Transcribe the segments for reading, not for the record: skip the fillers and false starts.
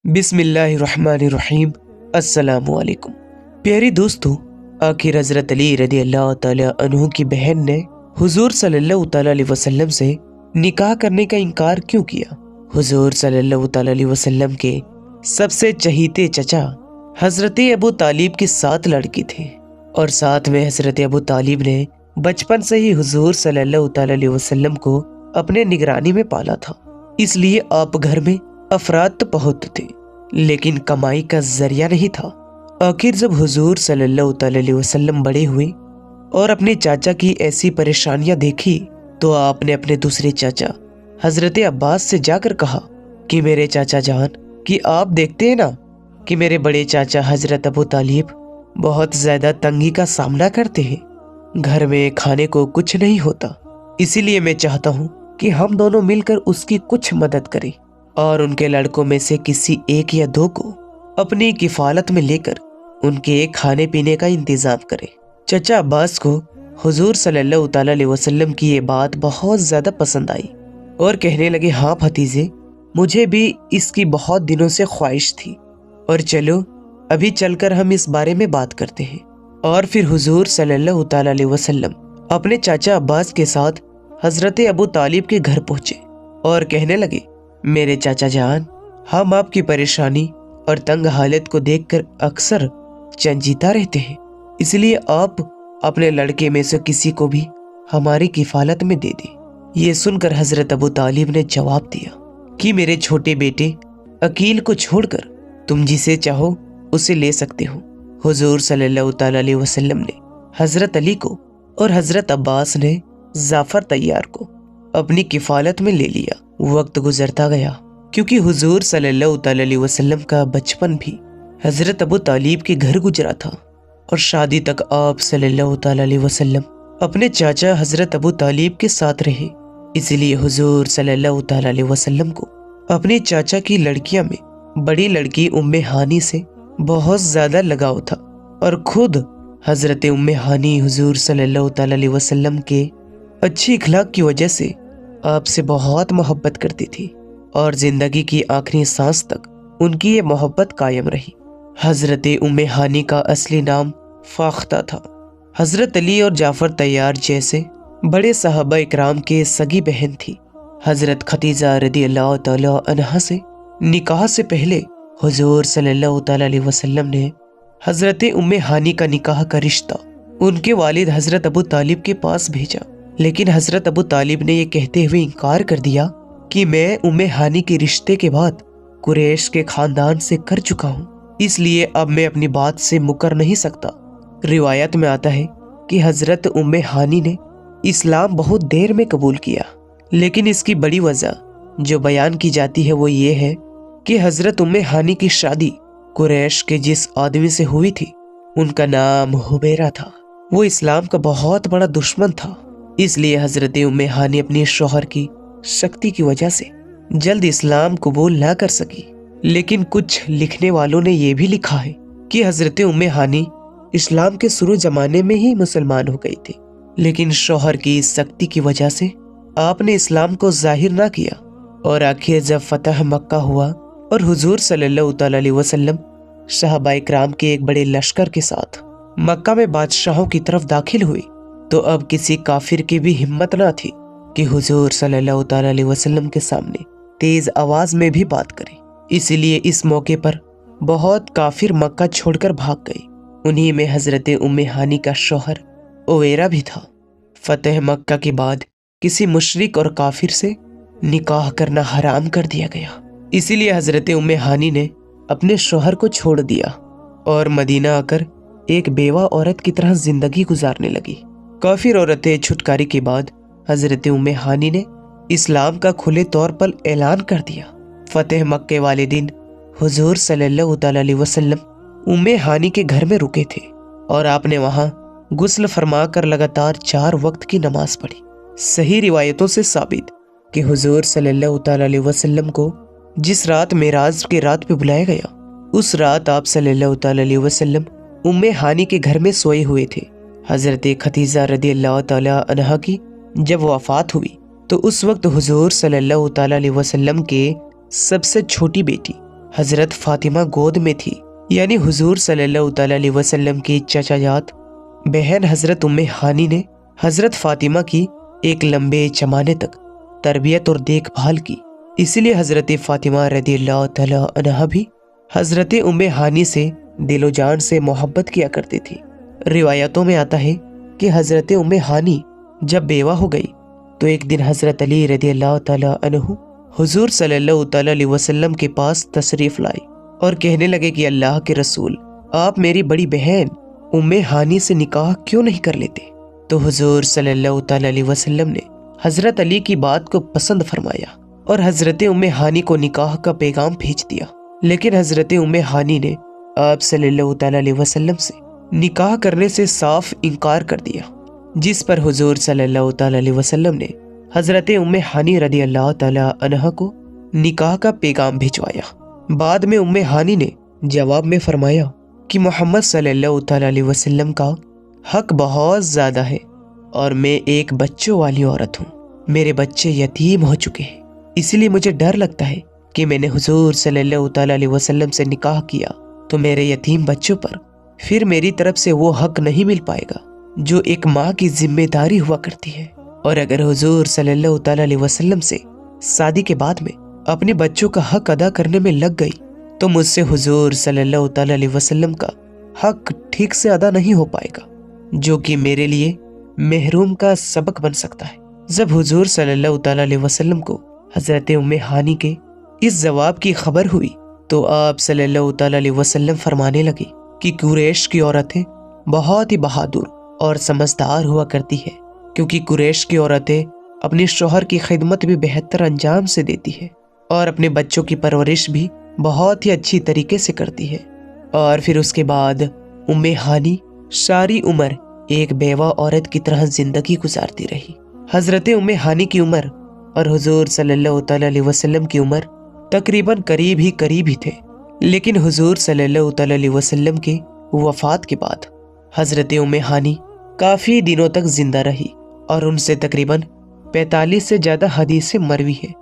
बिस्मिल्लाहिर्रहमानिर्रहीम। अस्सलामु अलैकुम। प्यारे दोस्तों, आखिर हजरत अली रदी अल्लाह ताला अन्हु की बहन ने हुजूर सल्लल्लाहु ताला अलैहि वसल्लम से निकाह करने का इनकार क्यों किया? हुजूर सल्लल्लाहु ताला अलैहि वसल्लम के सबसे चहीते चचा हजरत अबू तालिब की 7 लड़की थे और साथ में हजरत अबू तालिब ने बचपन से ही हुजूर सल्लल्लाहु ताला अलैहि वसल्लम को अपने निगरानी में पाला था। इसलिए आप घर में अफराद तो बहुत थे, लेकिन कमाई का जरिया नहीं था। आखिर जब हुजूर सल्लल्लाहु अलैहि वसल्लम बड़े हुए और अपने चाचा की ऐसी परेशानियां देखी, तो आपने अपने दूसरे चाचा हजरत अब्बास से जाकर कहा कि मेरे चाचा जान, कि आप देखते हैं ना कि मेरे बड़े चाचा हजरत अबू तालिब बहुत ज्यादा तंगी का सामना करते हैं, घर में खाने को कुछ नहीं होता। इसीलिए मैं चाहता हूँ कि हम दोनों मिलकर उसकी कुछ मदद करें और उनके लड़कों में से किसी एक या दो को अपनी किफालत में लेकर उनके खाने पीने का इंतजाम करें। चचा अब्बास को हुजूर सल्लल्लाहु ताला अलैहि वसल्लम की ये बात बहुत ज्यादा पसंद आई और कहने लगे, हाँ भतीजे, मुझे भी इसकी बहुत दिनों से ख्वाहिश थी, और चलो अभी चलकर हम इस बारे में बात करते हैं। और फिर हुजूर सल्लल्लाहु ताला अलैहि वसल्लम अपने चाचा अब्बास के साथ हजरत अबू तालिब के घर पहुंचे और कहने लगे, मेरे चाचा जान, हम आपकी परेशानी और तंग हालत को देखकर अक्सर चंजीता रहते हैं, इसलिए आप अपने लड़के में से किसी को भी हमारी किफालत में दे दें। ये सुनकर हजरत अबू तालिब ने जवाब दिया कि मेरे छोटे बेटे अकील को छोड़कर तुम जिसे चाहो उसे ले सकते हो। हुजूर सल्लल्लाहु ताला अलैहि वसल्लम ने हजरत अली को और हजरत अब्बास ने जाफर तैयार को अपनी किफालत में ले लिया। वक्त गुजरता गया, क्योंकि हुजूर सल्लल्लाहु ताला अलैहि वसल्लम का बचपन भी हजरत अबू तालिब के घर गुजरा था और शादी तक आप सल्लल्लाहु ताला अलैहि वसल्लम अपने चाचा हजरत अबू तालिब के साथ रहे। इसलिए हुजूर सल्लल्लाहु ताला अलैहि वसल्लम को अपने चाचा की लड़कियां में बड़ी लड़की उम्मे हानी से बहुत ज्यादा लगाव था और खुद हजरत उम्मे हानी हुजूर सल्लल्लाहु ताला अलैहि वसल्लम के अच्छी इखलाक की वजह से आपसे बहुत मोहब्बत करती थी और जिंदगी की आखिरी सांस तक उनकी ये मोहब्बत कायम रही। हजरत उम्मे हानी का असली नाम फाख्ता था। हजरत अली और जाफर तैयार जैसे बड़े सहाबा इकराम के सगी बहन थी। हजरत खदीजा रदी अल्लाह ताला अन्हा से निकाह से पहले हुजूर सल्लल्लाहु ताला अलैहि वसल्लम ने हजरत उम्मे हानी का निकाह का रिश्ता उनके वालिद हजरत अबू तालिब के पास भेजा, लेकिन हजरत अबू तालिब ने यह कहते हुए इनकार कर दिया कि मैं उम्मे हानी के रिश्ते के बाद कुरैश के खानदान से कर चुका हूँ, इसलिए अब मैं अपनी बात से मुकर नहीं सकता। रिवायत में आता है कि हजरत उम्मे हानी ने इस्लाम बहुत देर में कबूल किया, लेकिन इसकी बड़ी वजह जो बयान की जाती है वो ये है कि हजरत उम्मे हानी की शादी कुरैश के जिस आदमी से हुई थी उनका नाम हुबैरा था। वो इस्लाम का बहुत बड़ा दुश्मन था, इसलिए हजरत उम्मे हानी अपने शौहर की शक्ति की वजह से जल्द इस्लाम कबूल ना कर सकी। लेकिन कुछ लिखने वालों ने यह भी लिखा है कि हजरत उम्मे हानी इस्लाम के शुरू जमाने में ही मुसलमान हो गई थी, लेकिन शौहर की शक्ति की वजह से आपने इस्लाम को जाहिर ना किया और आखिर जब फतह मक्का हुआ और हुजूर सल्लल्लाहु ताला अलैहि वसल्लम सहाबा इकराम के एक बड़े लश्कर के साथ मक्का में बादशाहों की तरफ दाखिल हुई, तो अब किसी काफिर की भी हिम्मत ना थी कि हुजूर सल्लल्लाहु ताला अलैहि वसल्लम के सामने तेज आवाज में भी बात करे। इसीलिए इस मौके पर बहुत काफिर मक्का छोड़कर भाग गए। उन्हीं में हजरत उम्मे हानी का शौहर उवैरा भी था। फतेह मक्का के बाद किसी मुशरिक और काफिर से निकाह करना हराम कर दिया गया। इसीलिए हजरत उम्मे हानी ने अपने शौहर को छोड़ दिया और मदीना आकर एक बेवा औरत की तरह जिंदगी गुजारने लगी। काफिर औरतें छुटकारे के बाद हजरत उम्मे हानी ने इस्लाम का खुले तौर पर ऐलान कर दिया। फतेह मक्के वाले दिन हुजूर सल्लल्लाहु ताला अलैहि वसल्लम उम्मे हानी के घर में रुके थे और आपने वहां गुस्ल फरमा कर लगातार 4 वक्त की नमाज पढ़ी। सही रिवायतों से साबित कि हुजूर सल्लल्लाहु ताला अलैहि वसल्लम को जिस रात मेराज के रात पे बुलाया गया, उस रात आप सल्लल्लाहु ताला अलैहि वसल्लम उम्मे हानी के घर में सोए हुए थे। हजरत खदीजा रदी अल्लाह ताला अन्हा की जब वफात हुई तो उस वक्त हुजूर सल्लल्लाहु ताला अलैहि वसल्लम के सबसे छोटी बेटी حضرت فاطمہ گود میں تھی، یعنی حضور صلی اللہ تعالیٰ علیہ وسلم کی چچا جات بہن حضرت ام ہانی نے حضرت فاطمہ کی ایک لمبے زمانے تک تربیت اور دیکھ بھال کی۔ اسی لیے حضرت فاطمہ رضی اللہ تعالیٰ عنہا بھی حضرت ام ہانی سے دل و جان سے محبت کیا کرتی تھی۔ روایتوں میں آتا ہے کہ حضرت ام ہانی جب بیوہ ہو گئی تو ایک دن حضرت علی رضی اللہ تعالیٰ عنہ حضور صلی اللہ تعالیٰ علیہ وسلم کے پاس تشریف لائے اور کہنے لگے کہ اللہ کے رسول، آپ میری بڑی بہن ام ہانی سے نکاح کیوں نہیں کر لیتے؟ تو حضور صلی اللہ تعالیٰ علیہ وسلم نے حضرت علی کی بات کو پسند فرمایا اور حضرت ام ہانی کو نکاح کا پیغام بھیج دیا۔ لیکن حضرت ام ہانی نے آپ صلی اللہ تعالیٰ علیہ وسلم سے نکاح کرنے سے صاف انکار کر دیا، جس پر حضور صلی اللہ تعالیٰ علیہ وسلم نے حضرت ام ہانی رضی اللہ تعالیٰ عنہا کو نکاح کا پیغام بھجوایا۔ بعد میں ام ہانی نے جواب میں فرمایا کہ محمد صلی اللہ تعالیٰ علیہ وسلم کا حق بہت زیادہ ہے اور میں ایک بچوں والی عورت ہوں، میرے بچے یتیم ہو چکے ہیں، اس لیے مجھے ڈر لگتا ہے کہ میں نے حضور صلی اللہ تعالیٰ علیہ وسلم سے نکاح کیا تو میرے یتیم بچوں پر پھر میری طرف سے وہ حق نہیں مل پائے گا جو ایک ماں کی ذمہ داری ہوا کرتی ہے، اور اگر حضور صلی اللہ تعالیٰ علیہ وسلم سے شادی کے بعد میں اپنے بچوں کا حق ادا کرنے میں لگ گئی تو مجھ سے حضور صلی اللہ تعالیٰ علیہ وسلم کا حق ٹھیک سے ادا نہیں ہو پائے گا، جو کہ میرے لیے محروم کا سبق بن سکتا ہے۔ جب حضور صلی اللہ تعالیٰ علیہ وسلم کو حضرت ام ہانی کے اس جواب کی خبر ہوئی تو آپ صلی اللہ تعالیٰ علیہ وسلم فرمانے لگے کہ قریش کی عورتیں بہت ہی بہادر اور سمجھدار ہوا کرتی ہے، کیونکہ قریش کی عورتیں اپنے شوہر کی خدمت بھی بہتر انجام سے دیتی ہے اور اپنے بچوں کی پرورش بھی بہت ہی اچھی طریقے سے کرتی ہے۔ اور پھر اس کے بعد ام ہانی ساری عمر ایک بیوہ عورت کی طرح زندگی گزارتی رہی۔ حضرت ام ہانی کی عمر اور حضور صلی اللہ تعالیٰ علیہ وسلم کی عمر تقریباً قریب ہی تھے، لیکن حضور صلی اللہ تعالیٰ علیہ وسلم کے وفات کے بعد حضرت ام ہانی کافی دنوں تک زندہ رہی اور ان سے تقریباً 45 سے زیادہ حدیثیں مروی ہیں۔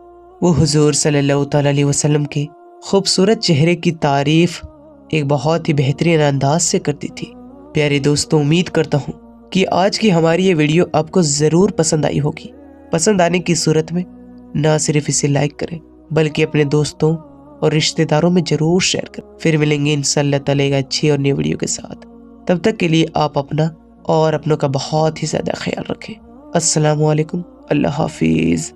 وہ حضور صلی اللہ تعالیٰ علیہ وسلم کے خوبصورت چہرے کی تعریف ایک بہت ہی بہترین انداز سے کرتی تھی۔ پیارے دوستوں، امید کرتا ہوں کہ آج کی ہماری یہ ویڈیو آپ کو ضرور پسند آئی ہوگی۔ پسند آنے کی صورت میں نہ صرف اسے لائک کریں بلکہ اپنے دوستوں اور رشتہ داروں میں ضرور شیئر کریں۔ پھر ملیں گے انشاءاللہ تعالیٰ ایک اچھی اور نئی ویڈیو کے ساتھ۔ تب تک کے لیے آپ اپنا اور اپنوں کا بہت ہی زیادہ خیال رکھیں۔ السلام علیکم، اللہ حافظ۔